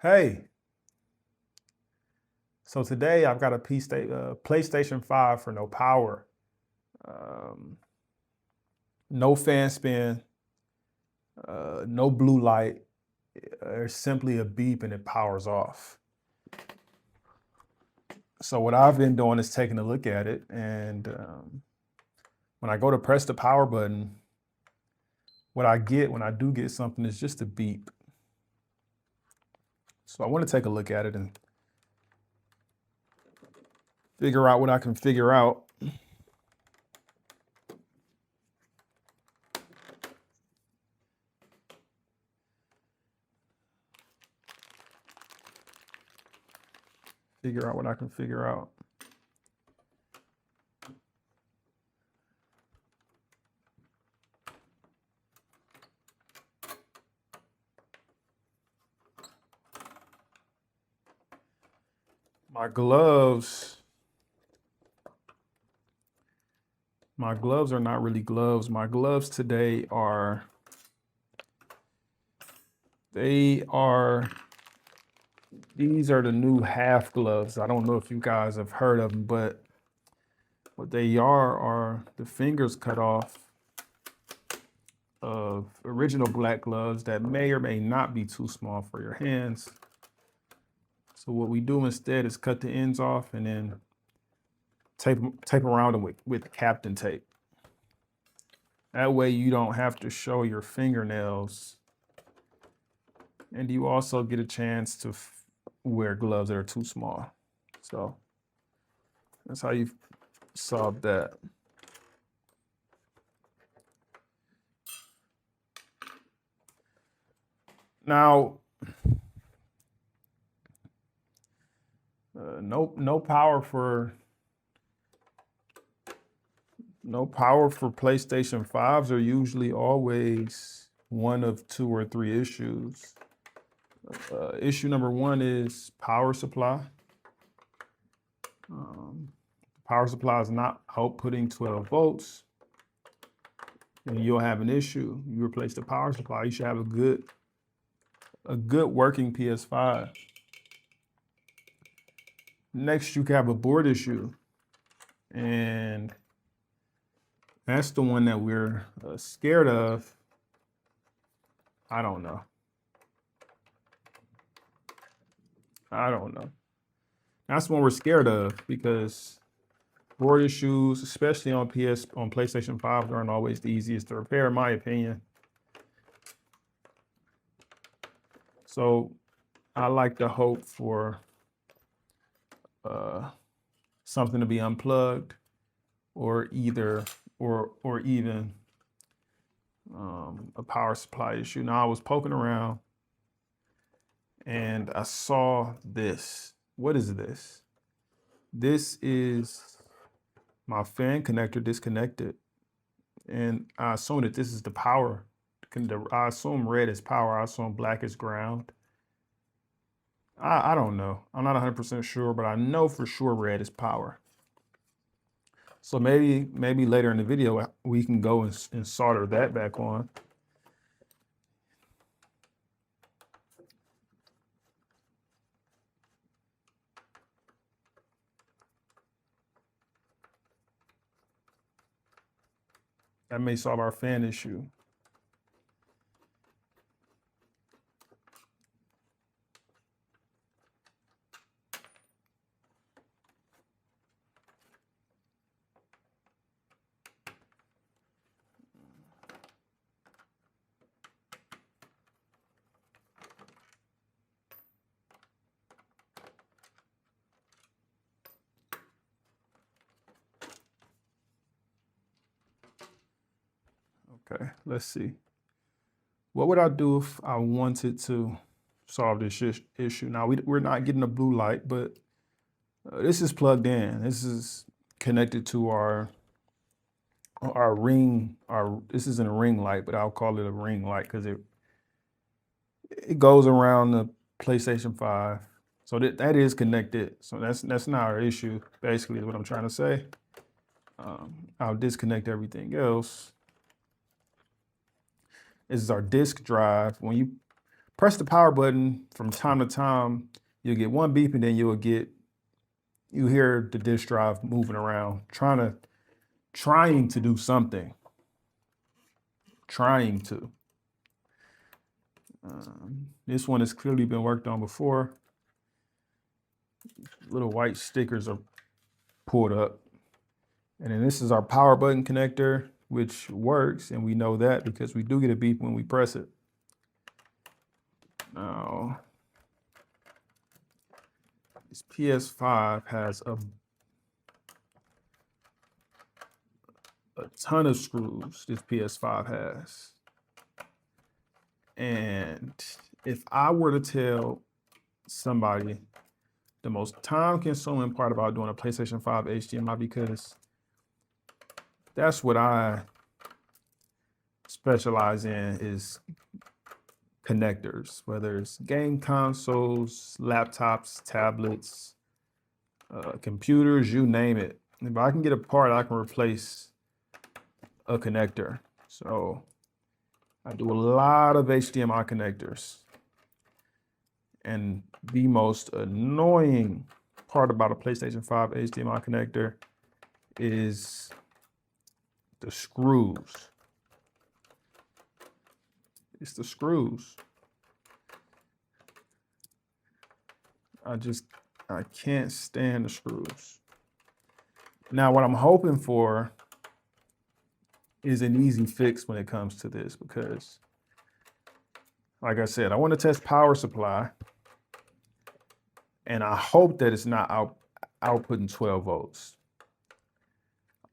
Hey, so today I've got a PlayStation 5 for no power, um, no fan spin, no blue light. There's simply a beep and it powers off. So what I've been doing is taking a look at it, and when I go to press the power button, what I get when I do get something is just a beep. So I want to take a look at it and figure out what I can figure out. Figure out what I can figure out. My gloves are not really gloves. My gloves today are, these are the new half gloves. I don't know if you guys have heard of them, but what they are the fingers cut off of original black gloves that may or may not be too small for your hands. So what we do instead is cut the ends off and then tape around them with Captain tape. That way you don't have to show your fingernails, and you also get a chance to wear gloves that are too small. So that's how you solve that. Now, no power for PlayStation 5s are usually always one of two or three issues. Issue number one is power supply. Power supply is not outputting 12 volts, and you'll have an issue. You replace the power supply, you should have a good working PS5. Next, you can have a board issue, and that's the one that we're scared of. I don't know. That's the one we're scared of, because board issues, especially on PlayStation 5, aren't always the easiest to repair, in my opinion. So I like to hope for something to be unplugged, or even a power supply issue. Now, I was poking around and I saw this. What is this? This is my fan connector disconnected, and I assume that this is the power. I assume red is power. I assume black is ground. I don't know. I'm not 100% sure, but I know for sure red is power. So maybe later in the video we can go and solder that back on. That may solve our fan issue. Okay, let's see. What would I do if I wanted to solve this issue? Now, we're not getting a blue light, but this is plugged in. This is connected to our ring. This isn't a ring light, but I'll call it a ring light because it goes around the PlayStation 5. So that is connected. So that's not our issue, basically, is what I'm trying to say. I'll disconnect everything else. This is our disk drive. When you press the power button from time to time. You'll get one beep, and then you hear the disk drive moving around, trying to do something. Trying to. This one has clearly been worked on before. Little white stickers are pulled up. And then this is our power button connector, which works, and we know that because we do get a beep when we press it. Now, this PS5 has a ton of screws, this PS5 has. And if I were to tell somebody the most time-consuming part about doing a PlayStation 5 HDMI, because that's what I specialize in, is connectors, whether it's game consoles, laptops, tablets, computers, you name it. If I can get a part, I can replace a connector. So I do a lot of HDMI connectors. And the most annoying part about a PlayStation 5 HDMI connector is the screws. It's the screws. I can't stand the screws. Now, what I'm hoping for is an easy fix when it comes to this, because, like I said, I want to test power supply, and I hope that it's not outputting 12 volts.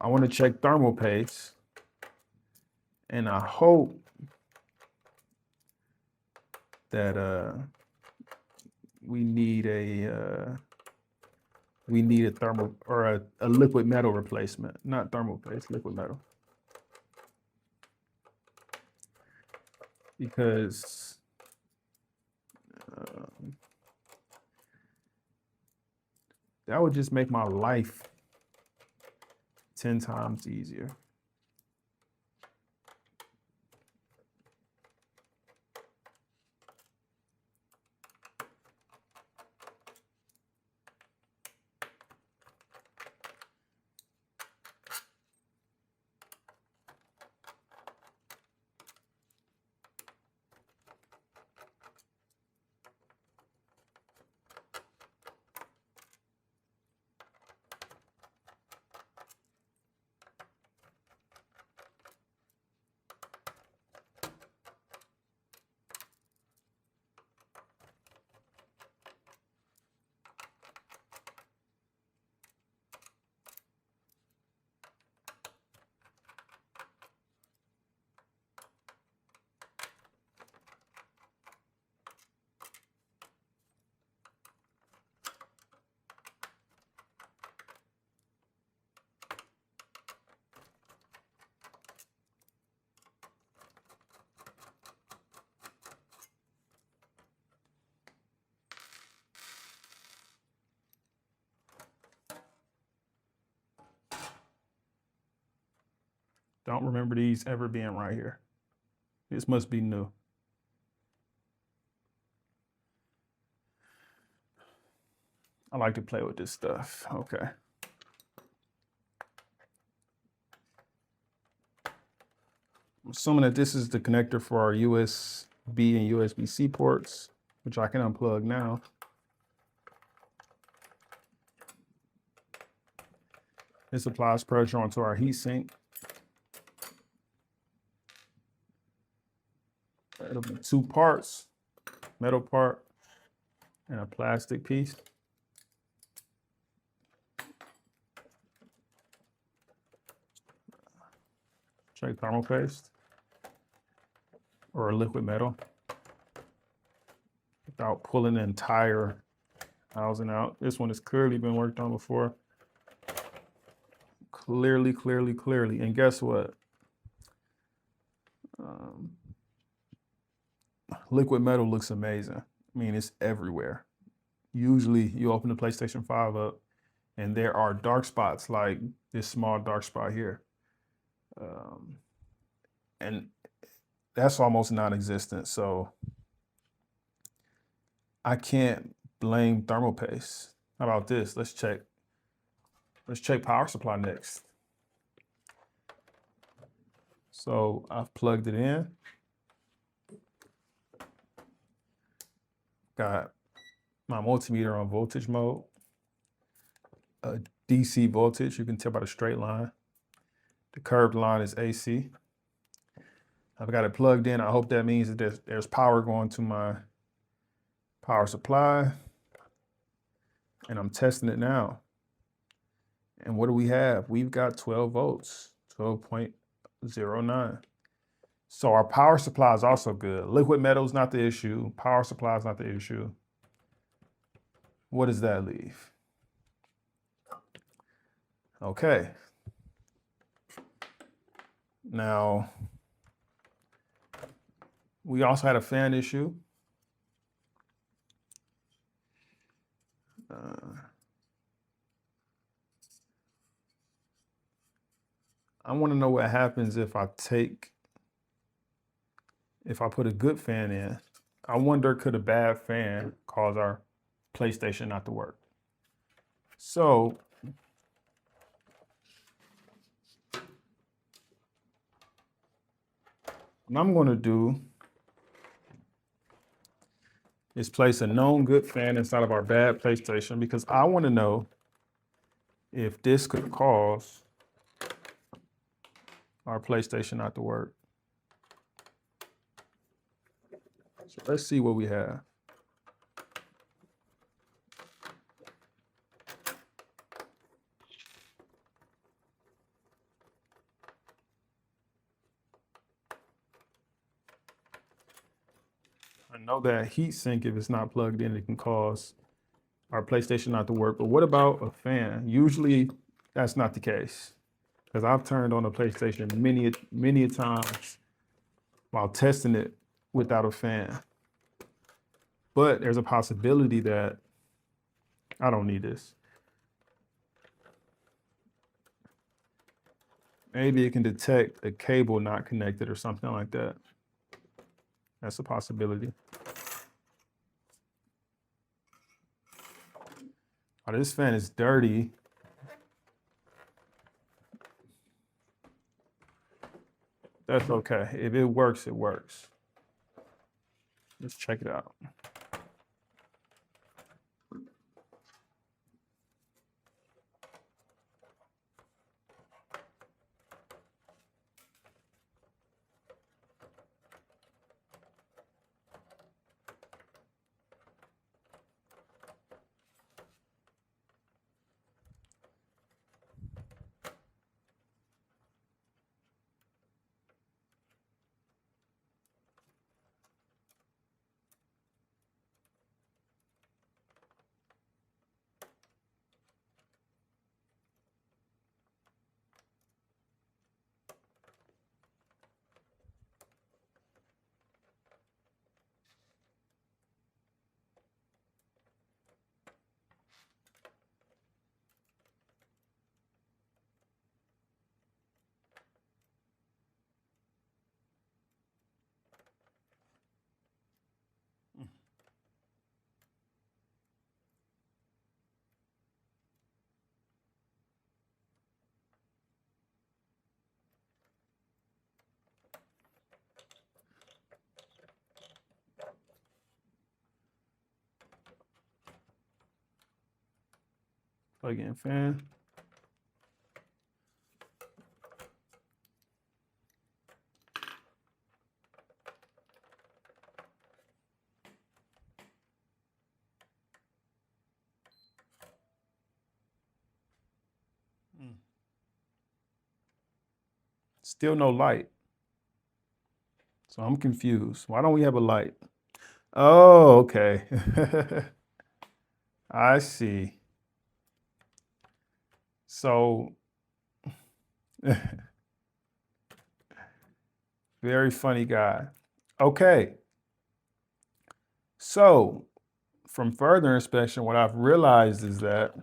I want to check thermal paste, and I hope that we need a thermal or a liquid metal replacement, not thermal paste, liquid metal. Because that would just make my life 10 times easier. Don't remember these ever being right here. This must be new. I like to play with this stuff. Okay. I'm assuming that this is the connector for our USB and USB-C ports, which I can unplug now. This applies pressure onto our heatsink. It'll be two parts, metal part and a plastic piece. Check thermal paste or a liquid metal without pulling the entire housing out. This one has clearly been worked on before. Clearly. And guess what? Liquid metal looks amazing. I mean, it's everywhere. Usually you open the PlayStation 5 up and there are dark spots like this small dark spot here. And that's almost non-existent. So I can't blame thermal paste. How about this? Let's check power supply next. So I've plugged it in. Got my multimeter on voltage mode. A DC voltage, you can tell by the straight line. The curved line is AC. I've got it plugged in. I hope that means that there's power going to my power supply. And I'm testing it now. And what do we have? We've got 12 volts, 12.09. So our power supply is also good. Liquid metal is not the issue. Power supply is not the issue. What does that leave? Okay. Now, we also had a fan issue. I want to know what happens if I put a good fan in. I wonder, could a bad fan cause our PlayStation not to work? So what I'm going to do is place a known good fan inside of our bad PlayStation, because I want to know if this could cause our PlayStation not to work. So let's see what we have. I know that heat sink, if it's not plugged in, it can cause our PlayStation not to work. But what about a fan? Usually that's not the case, because I've turned on a PlayStation many times while testing it without a fan. But there's a possibility that I don't need this. Maybe it can detect a cable not connected or something like that. That's a possibility. Oh, this fan is dirty. That's okay. If it works, it works. Let's check it out. Plug in fan. Still no light. So I'm confused. Why don't we have a light? Oh, okay. I see. So very funny guy. Okay. So from further inspection, what I've realized is that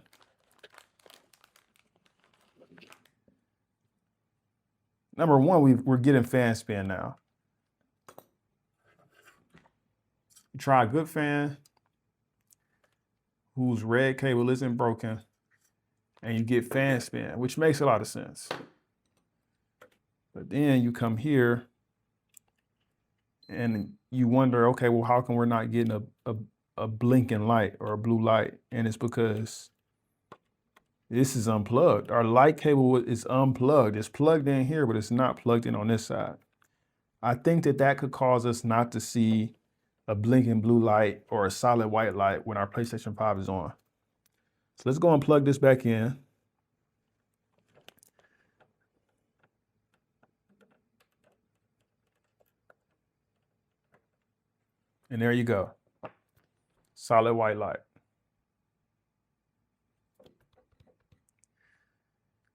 number one, we're getting fan spin now. You try a good fan, whose red cable isn't broken, and you get fan spin, which makes a lot of sense. But then you come here and you wonder, okay, well, how come we're not getting a blinking light or a blue light? And it's because this is unplugged. Our light cable is unplugged. It's plugged in here, but it's not plugged in on this side. I think that could cause us not to see a blinking blue light or a solid white light when our PlayStation 5 is on. So let's go and plug this back in. And there you go. Solid white light.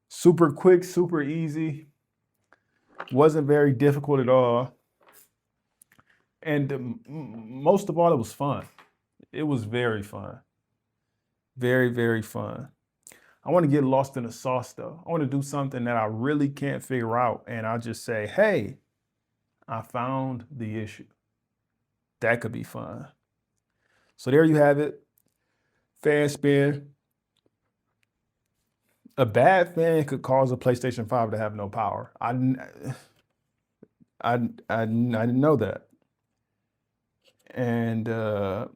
Super quick, super easy. Wasn't very difficult at all. And most of all, it was fun. It was very fun. Very, very fun. I want to get lost in the sauce though. I want to do something that I really can't figure out. And I just say, hey, I found the issue. That could be fun. So there you have it. Fan spin. A bad fan could cause a PlayStation 5 to have no power. I didn't know that. And a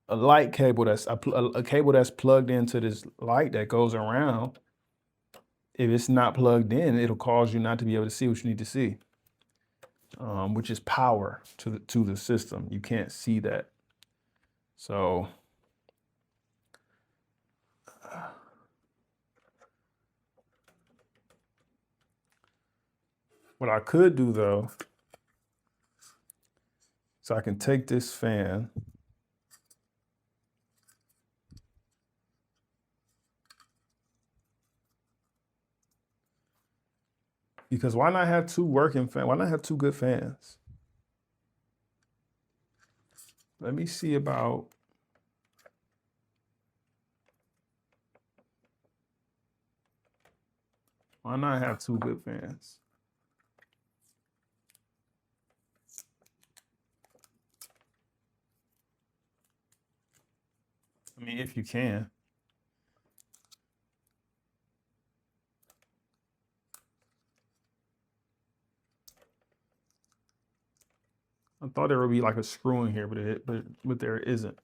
light cable a cable that's plugged into this light that goes around, if it's not plugged in, it'll cause you not to be able to see what you need to see, which is power to the system. You can't see that. So what I could do though, so I can take this fan because why not have two working fans? Why not have two good fans? Let me see about why not have two good fans? I mean, if you can. I thought there would be like a screw in here, but there isn't.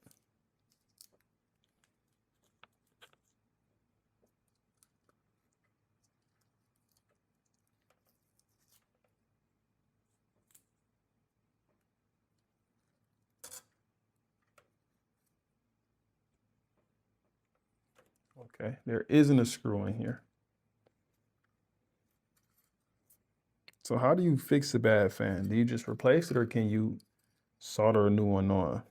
Okay, there isn't a screw in here. So how do you fix a bad fan? Do you just replace it or can you solder a new one on?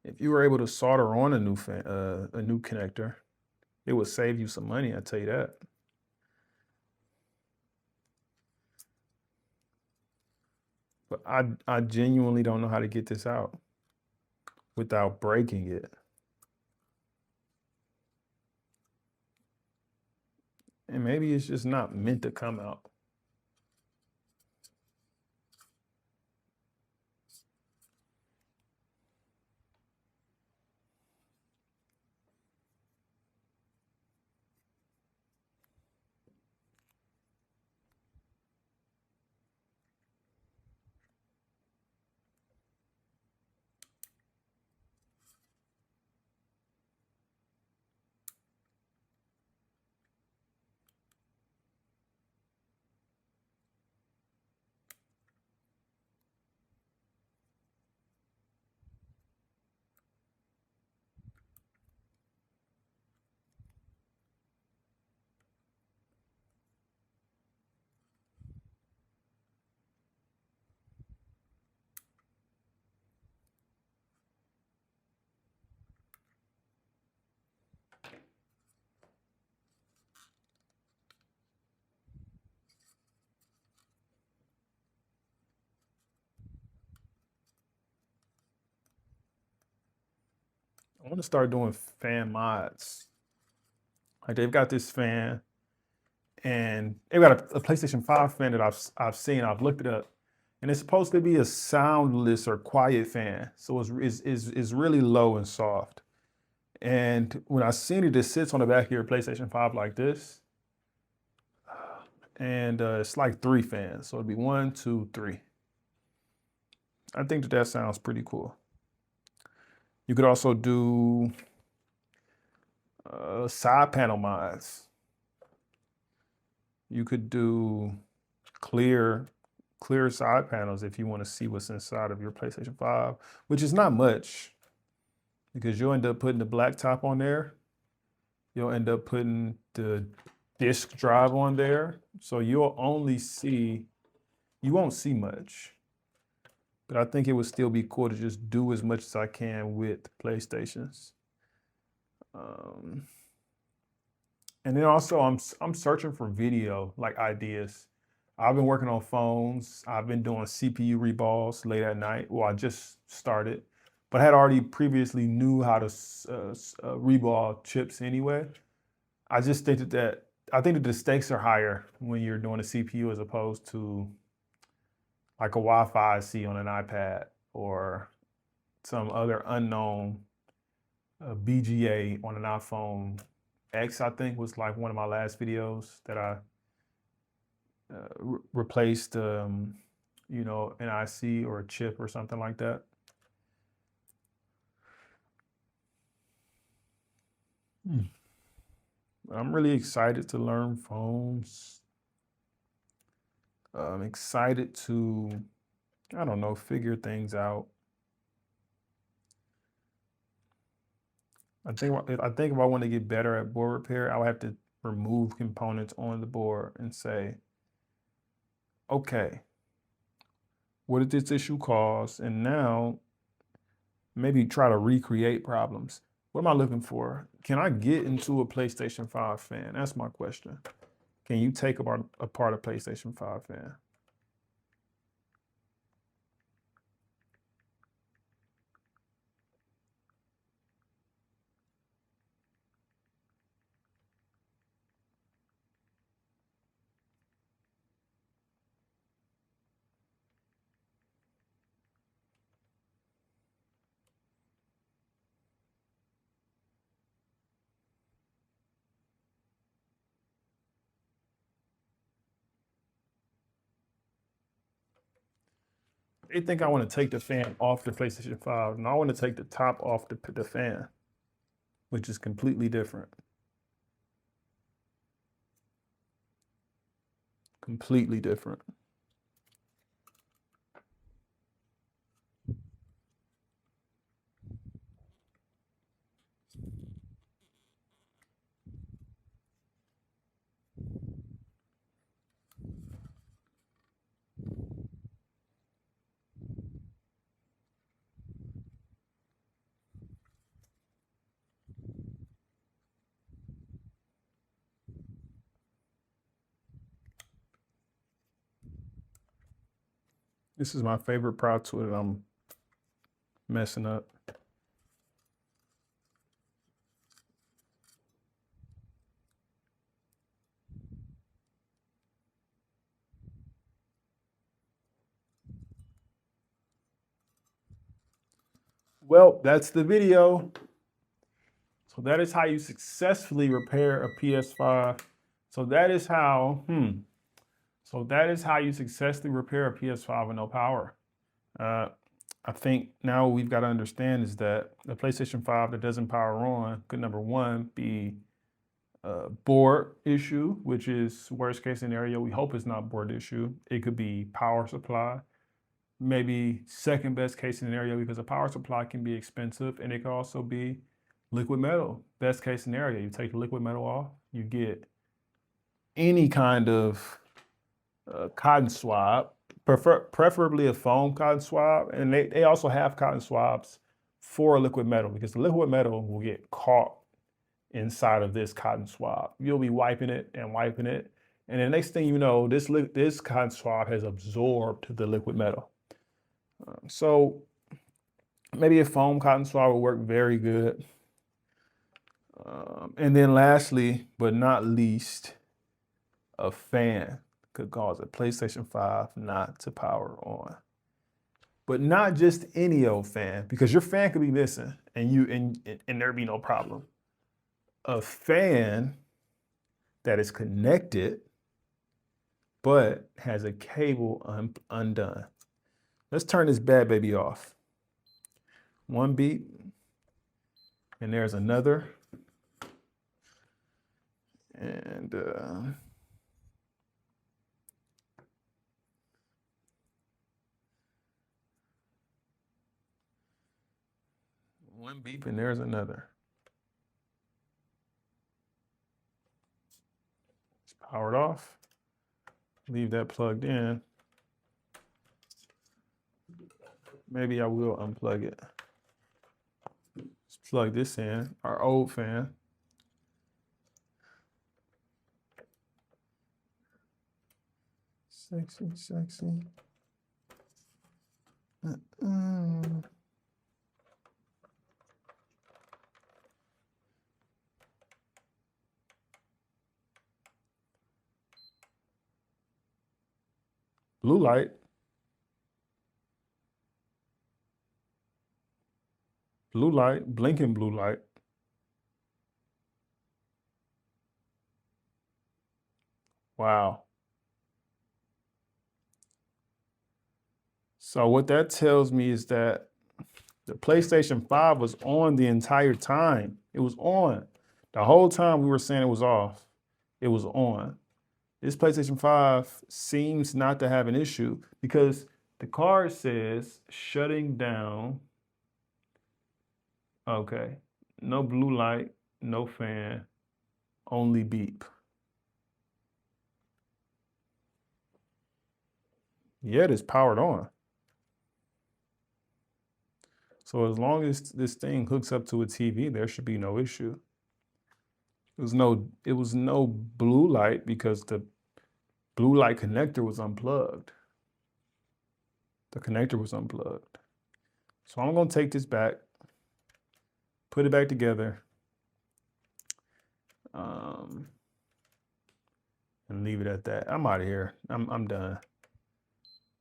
If you were able to solder on a new fan, a new connector, it would save you some money, I tell you that. But I genuinely don't know how to get this out without breaking it. And maybe it's just not meant to come out. I want to start doing fan mods. Like they've got this fan, and they've got a PlayStation 5 fan that I've seen. I've looked it up, and it's supposed to be a soundless or quiet fan. So it's really low and soft. And when I seen it, it sits on the back of your PlayStation 5 like this. And it's like 3 fans. So it'd be 1, 2, 3. I think that sounds pretty cool. You could also do side panel mods. You could do clear side panels if you want to see what's inside of your PlayStation 5, which is not much, because you'll end up putting the black top on there. You'll end up putting the disk drive on there. So you won't see much. But I think it would still be cool to just do as much as I can with PlayStations. And then also I'm searching for video like ideas. I've been working on phones. I've been doing CPU reballs late at night. Well, I just started, but I had already previously knew how to reball chips anyway. I just think that I think that the stakes are higher when you're doing a CPU as opposed to like a Wi-Fi IC on an iPad or some other unknown BGA on an iPhone X, I think was like one of my last videos that I replaced, an IC or a chip or something like that. I'm really excited to learn phones. I'm excited to, I don't know, figure things out. I think if I want to get better at board repair, I would have to remove components on the board and say, okay, what did this issue cause? And now maybe try to recreate problems. What am I looking for? Can I get into a PlayStation 5 fan? That's my question. Can you take apart a PlayStation 5 fan? They think I want to take the fan off the PlayStation 5, and I want to take the top off the fan, which is completely different. Completely different. This is my favorite Pro Tool that I'm messing up. Well, that's the video. So that is how you successfully repair a PS5. So that is how you successfully repair a PS5 with no power. I think now what we've got to understand is that the PlayStation 5 that doesn't power on could, number one, be a board issue, which is worst case scenario. We hope it's not board issue. It could be power supply. Maybe second best case scenario, because a power supply can be expensive, and it could also be liquid metal. Best case scenario, you take the liquid metal off, you get any kind of cotton swab, preferably a foam cotton swab. And they also have cotton swabs for liquid metal, because the liquid metal will get caught inside of this cotton swab. You'll be wiping it. And the next thing you know, this cotton swab has absorbed the liquid metal. So maybe a foam cotton swab will work very good. And then lastly, but not least, a fan. could cause a PlayStation 5 not to power on. But not just any old fan, because your fan could be missing and there'd be no problem. A fan that is connected but has a cable undone. Let's turn this bad baby off. One beep, and there's another. And one beep, and there's another. It's powered off. Leave that plugged in. Maybe I will unplug it. Let's plug this in, our old fan. Sexy, sexy. Blue light. Blue light, blinking blue light. Wow. So what that tells me is that the PlayStation 5 was on the entire time. It was on. The whole time we were saying it was off, it was on. This PlayStation 5 seems not to have an issue because the card says shutting down. Okay, no blue light, no fan, only beep. Yeah, it is powered on. So as long as this thing hooks up to a TV, there should be no issue. It was no blue light because the blue light connector was unplugged. The connector was unplugged. So I'm gonna take this back, put it back together, and leave it at that. I'm out of here. I'm done.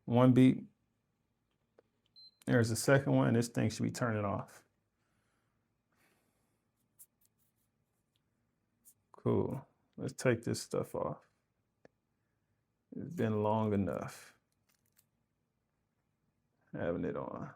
One beep. There's the second one. This thing should be turning off. Cool. Let's take this stuff off. It's been long enough having it on.